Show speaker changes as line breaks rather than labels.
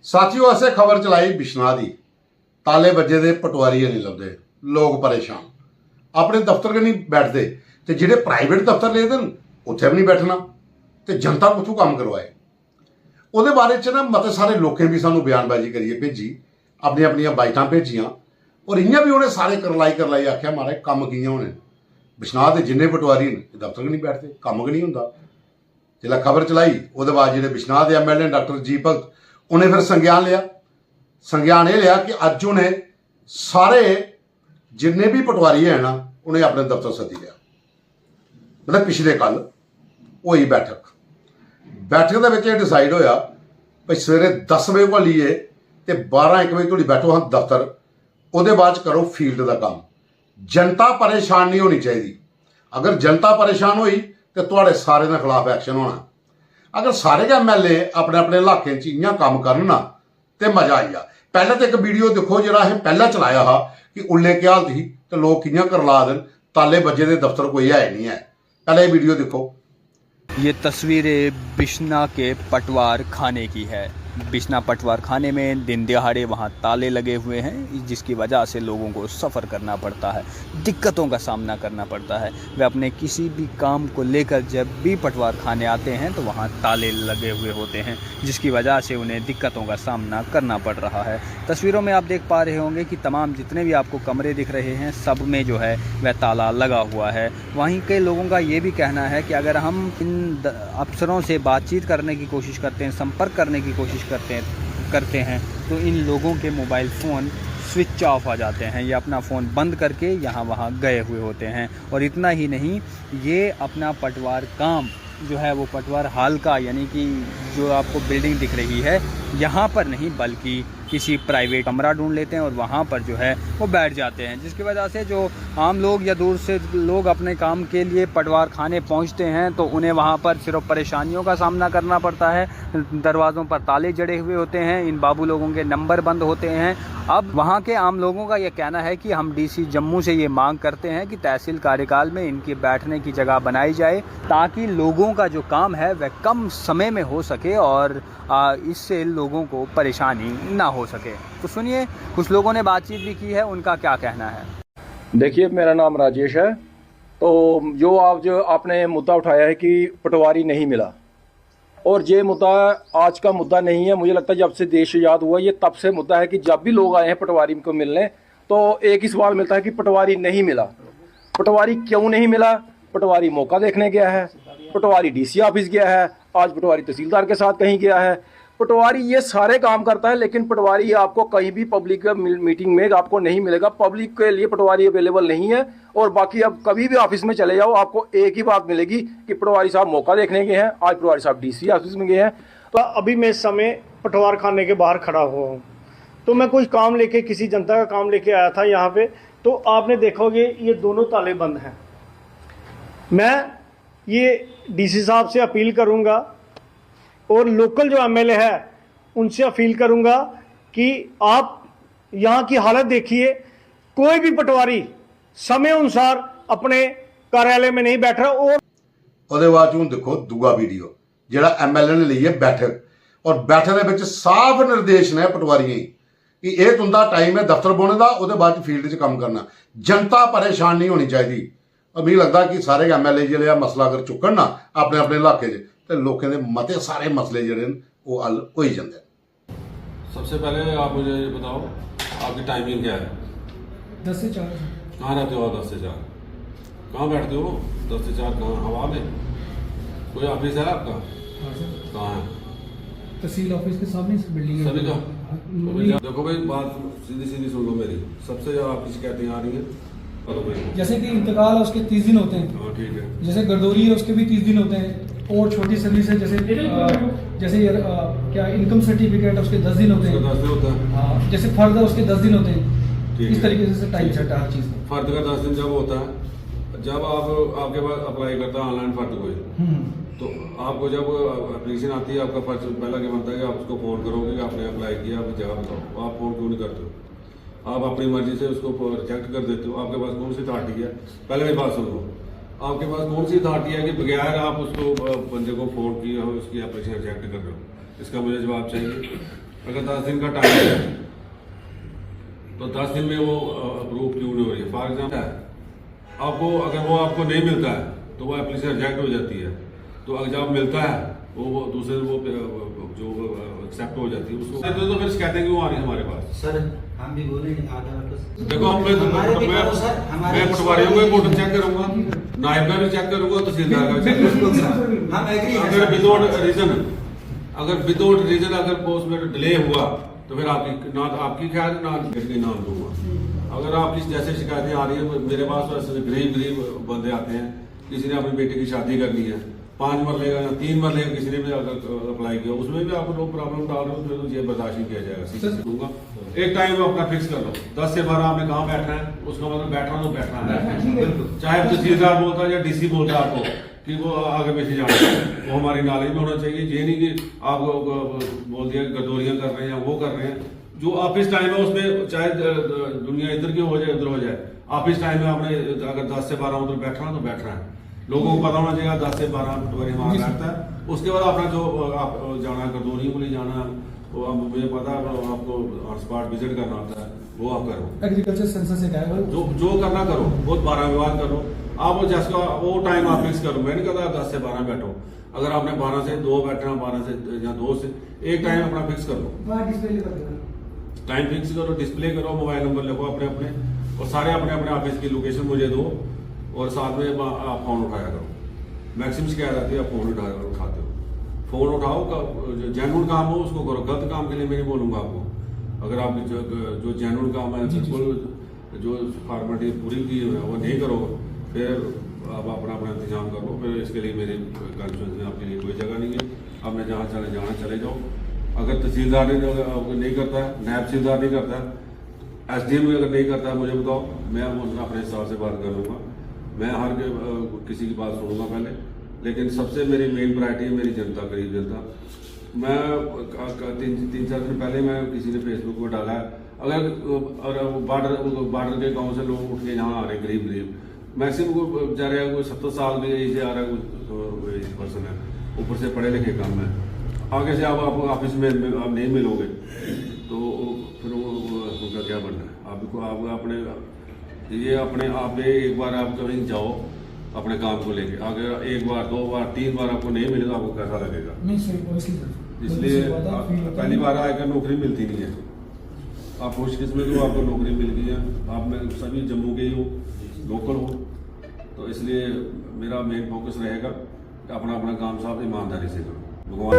साथियों असें खबर चलाई बिश्नाह दी ताले बजे दे पटवारी नहीं लभदे, लोग परेशान, अपने दफ्तर के नहीं बैठते तो जिहड़े प्राइवेट दफ्तर लेदे न उत्थे भी नहीं बैठना तो जनता कुत्थों काम करवाए। उहदे बारे च ना मते सारे लोकें भी सानू बयानबाजी करिए भेजी, अपनी अपनी बाइटां भेजियां और इयां भी उन्हें सारे करलाई आख्या महाराज कम कियां होने, बिश्नाह दे जिन्ने पटवारी न दफ्तर के नहीं बैठते, कम गै नहीं हुंदा। जिसलै खबर चलाई उहदे बाद जिहड़े बिश्नाह दे MLA डॉक्टर जी भगत उन्हें फिर संज्ञान लिया। संज्ञान ये लिया कि अज उन्हें सारे जिन्ने भी पटवारी है ना उन्हें अपने दफ्तर सद्दी लिया। मतलब पिछले कल हुई बैठक के डिसाइड होया भाई सवेरे 10 बजे को लिए तो 12-1 बजे थोड़ी बैठो हम दफ्तर, उहदे बाद करो फील्ड का काम। जनता परेशान नहीं होनी चाहिए। अगर जनता परेशान हुई तो तुहाडे सारे के खिलाफ एक्शन होना। अगर सारे के MLA अपने अपने इलाके इं काम करन ना तो मजा आई जा। पहले तो एक वीडियो देखो जो पहला चलाया हा कि उल्ले की हालत ही तो लोग किं करला देन, ताले बजे दे दफ्तर कोई है नहीं है। पहले वीडियो देखो।
ये तस्वीरें बिश्ना के पटवार खाने की है। बिश्ना पटवार खाने में दिन दिहाड़े वहाँ ताले लगे हुए हैं, जिसकी वजह से लोगों को सफ़र करना पड़ता है, दिक्कतों का सामना करना पड़ता है। वे अपने किसी भी काम को लेकर जब भी पटवार खाने आते हैं तो वहाँ ताले लगे हुए होते हैं, जिसकी वजह से उन्हें दिक्कतों का सामना करना पड़ रहा है। तस्वीरों में आप देख पा रहे होंगे कि तमाम जितने भी आपको कमरे दिख रहे हैं सब में जो है वह ताला लगा हुआ है। वहीं के लोगों का ये भी कहना है कि अगर हम इन अफसरों से बातचीत करने की कोशिश करते हैं, संपर्क करने की कोशिश करते हैं तो इन लोगों के मोबाइल फ़ोन स्विच ऑफ आ जाते हैं। ये अपना फ़ोन बंद करके यहाँ वहाँ गए हुए होते हैं। और इतना ही नहीं, ये अपना पटवार काम जो है वो पटवार हाल का, यानी कि जो आपको बिल्डिंग दिख रही है यहाँ पर नहीं बल्कि किसी प्राइवेट कमरा ढूंढ लेते हैं और वहाँ पर जो है वो बैठ जाते हैं, जिसकी वजह से जो आम लोग या दूर से लोग अपने काम के लिए पटवार खाने पहुँचते हैं तो उन्हें वहाँ पर सिर्फ परेशानियों का सामना करना पड़ता है। दरवाज़ों पर ताले जड़े हुए होते हैं, इन बाबू लोगों के नंबर बंद होते हैं। अब वहाँ के आम लोगों का ये कहना है कि हम DC जम्मू से ये मांग करते हैं कि तहसील कार्यकाल में इनकी बैठने की जगह बनाई जाए ताकि लोगों का जो काम है वह कम समय में हो सके और इससे लोगों को परेशानी ना हो सके। तो सुनिए, कुछ लोगों ने बातचीत भी की है, उनका क्या कहना है।
देखिए, मेरा नाम राजेश है। तो जो आपने मुद्दा उठाया है कि पटवारी नहीं मिला, और ये मुद्दा आज का मुद्दा नहीं है। मुझे लगता है जब से देश आज़ाद हुआ ये तब से मुद्दा है कि जब भी लोग आए हैं पटवारी को मिलने तो एक ही सवाल मिलता है कि पटवारी नहीं मिला। पटवारी क्यों नहीं मिला? पटवारी मौका देखने गया है, पटवारी DC ऑफिस गया है, आज पटवारी तहसीलदार के साथ कहीं गया है। पटवारी ये सारे काम करता है, लेकिन पटवारी आपको कहीं भी पब्लिक मीटिंग में आपको नहीं मिलेगा। पब्लिक के लिए पटवारी अवेलेबल नहीं है। और बाकी अब कभी भी ऑफिस में चले जाओ आपको एक ही बात मिलेगी कि पटवारी साहब मौका देखने गए हैं, आज पटवारी साहब DC ऑफिस में गए हैं।
तो अभी मैं इस समय पटवार खाने के बाहर खड़ा हुआ हूँ, तो मैं कुछ काम लेके, किसी जनता का काम लेके आया था यहाँ पे। तो आपने देखोगे ये दोनों ताले बंद हैं। मैं ये DC साहब से अपील करूँगा और लोकल जो MLA है उनसे अपील करूंगा कि आप यहाँ की हालत देखिए। कोई भी पटवारी समय अनुसार अपने कार्यालय में नहीं बैठ रहा। और
ਉਹਦੇ ਬਾਅਦ ਹੁਣ देखो दूआ वीडियो ਜਿਹੜਾ MLA ने ਲਈ है बैठक, और बैठक ਦੇ ਵਿੱਚ साफ निर्देश ने पटवारियों कि ਇਹ तुंदा टाइम है दफ्तर बोने का, ਉਹਦੇ बाद फील्ड 'ਚ काम करना। जनता परेशान नहीं होनी चाहिए। और मुझे लगता कि सारे MLA ਜਿਹੜੇ मसला अगर चुकन ना अपने अपने इलाके 'ਚ तो लोगों के मते सारे मसले जड़े वो हल हो ही जाते हैं।
सबसे पहले आप मुझे ये बताओ आपकी टाइमिंग क्या है?
10 से 4।
कहाँ रहते हो आप? 10 से 4 कहाँ बैठते हो? 10 से 4 कहाँ? हवा में? कोई ऑफिस है आपका?
हाँ सर।
कहाँ है?
तहसील ऑफिस के सामने बिल्डिंग है।
सभी का? तो देखो भाई, बात सीधी सीधी सुन लो मेरी। सबसे ज़्यादा आपकी शिकायतें आ रही हैं
जैसे कि इंतकाल है उसके 30 दिन होते हैं।
हाँ ठीक है।
जैसे गर्दौरी है उसके भी 30 दिन होते हैं। और छोटी सर्विस है जैसे क्या इनकम सर्टिफिकेट है उसके 10 दिन होते हैं।
10 दिन होता है।
हाँ, जैसे फर्द है उसके 10 दिन होते हैं। इस तरीके से टाइम सेट है हर चीज़।
फर्द का 10 दिन जब होता है, जब आपके पास अप्लाई करता है ऑनलाइन फर्द कोई, तो आपको जब एप्लीकेशन आती है आपका फर्ज पहला क्या बनता है कि आप उसको फ़ोन करोगे कि आपने अप्लाई किया, अपनी जगह बताओ। आप फ़ोन क्यों नहीं करते हो? आप अपनी मर्जी से उसको रिजेक्ट कर देते हो। आपके पास कौन सी अथॉरिटी है? पहले मेरी बात सुनो, आपके पास कौन सी अथॉरिटी है कि बगैर आप उसको बंदे को फ़ोन किए हो उसकी एप्लीकेशन रिजेक्ट कर रहे हो? इसका मुझे जवाब चाहिए। अगर 10 दिन का टाइम है तो 10 दिन में वो अप्रूव क्यों नहीं हो रही है? फॉर एग्जाम्पल आपको अगर वो आपको नहीं मिलता है तो वो एप्लीकेशन रिजेक्ट हो जाती है। तो अगर जब मिलता है वो दूसरे वो जो एक्सेप्ट हो जाती है उसको तो फिर शिकायतें क्यों आ रही है हमारे पास?
सर हम भी बोले
देखो मैं पटवारियों को पोर्टल चेक करूंगा, नायब का भी चेक करूंगा, तहसीलदार का भी चेक करूंगा। अगर विदाउट रीजन अगर पोस्ट में डिले हुआ तो फिर आपकी ख्याल ना नाम दूंगा। अगर आपकी जैसे शिकायतें आ रही है मेरे पास तो ऐसे गरीब बंदे आते हैं, किसी ने अपनी बेटी की शादी करनी है, 5 मरले का या 3 मरले का किसी ने भी अगर अप्लाई किया उसमें भी आप लोग प्रॉब्लम डाल रहे हो तो ये बर्दाश्त नहीं किया जाएगा। दूंगा एक टाइम अपना फिक्स कर लो, 10 से 12 आपने कहाँ बैठना है, उसका मतलब बैठना तो बैठना है। चाहे तहसीलदार बोलता है या DC बोलता है आपको कि वो आगे पीछे जाना है, वो हमारी नॉलेज में होना चाहिए। ये नहीं कि आप बोल दिया गरदौरियां कर रहे हैं या वो कर रहे हैं। जो ऑफिस टाइम है उसमें चाहे दुनिया इधर की हो जाए उधर हो जाए, ऑफिस टाइम में आपने अगर 10 से 12 उधर बैठना तो बैठना है। लोगों को पता होना चाहिए 10 से 12 पटवारी हमारा बैठता है। उसके बाद अपना जो आप जाना गरदौरियों को ले जाना वो अब मुझे पता है आपको ऑन स्पॉट विजिट करना होता है, वो आप करो।
एग्रीकल्चर सेंसस से क्या है
जो करना करो, बहुत 12 विभाग करो आप, जैसा वो टाइम आप फिक्स करो। मैं नहीं कहता 10 से 12 बैठो, अगर आपने 12 से 2 बैठना, 12 से या 2 से एक टाइम अपना फिक्स कर लो, टाइम फिक्स करो, डिस्प्ले करो, मोबाइल नंबर लिखो अपने अपने और सारे अपने अपने ऑफिस की लोकेशन मुझे दो और साथ में आप फोन उठाया करो। मैक्सिमम शिकायत आती है आप फोन उठाते हो, फोन उठाओ, जो जेन्युइन काम हो उसको करो। गलत काम के लिए मैं नहीं बोलूंगा आपको। अगर आप जो जेन्युइन काम है बिल्कुल जो फॉर्मेलिटी पूरी की है वो नहीं करो फिर आप अपना इंतजाम कर लो। फिर इसके लिए मेरे कॉन्फ्रेंस में आपके लिए कोई जगह नहीं है। अब मैं जहाँ चले जाओ। अगर तहसीलदार नहीं करता है, नायब तहसीलदार नहीं करता है, SDM अगर नहीं करता है, मुझे बताओ, मैं अपने हिसाब से बात कर लूँगा। मैं हर किसी की बात सुनूंगा पहले, लेकिन सबसे मेरी मेन प्रायोरिटी है मेरी जनता, गरीब जनता। मैं 3-4 दिन पहले मैं किसी ने फेसबुक पर डाला है, अगर बॉर्डर के गाँव से लोग उठ के यहाँ आ रहे गरीब मैक्सिमम जा रहे हैं, कोई 70 साल के एज से आ रहा है, कोई पर्सन है, ऊपर से पढ़े लिखे कम है। आगे से आप ऑफिस में आप नहीं मिलोगे तो फिर उनका क्या बनना है? आप अपने ये अपने आप एक बार आप कहीं जाओ अपने काम को लेके, अगर 1 बार 2 बार 3 बार आपको नहीं मिलेगा आपको कैसा लगेगा? इसलिए पहली बार आकर नौकरी मिलती नहीं है। आप खुशकिस्मत हो, आपको नौकरी मिल गई है, आप में सभी जम्मू के ही हो, लोकल हो, तो इसलिए मेरा मेन फोकस रहेगा अपना काम साहब ईमानदारी से करो। भगवान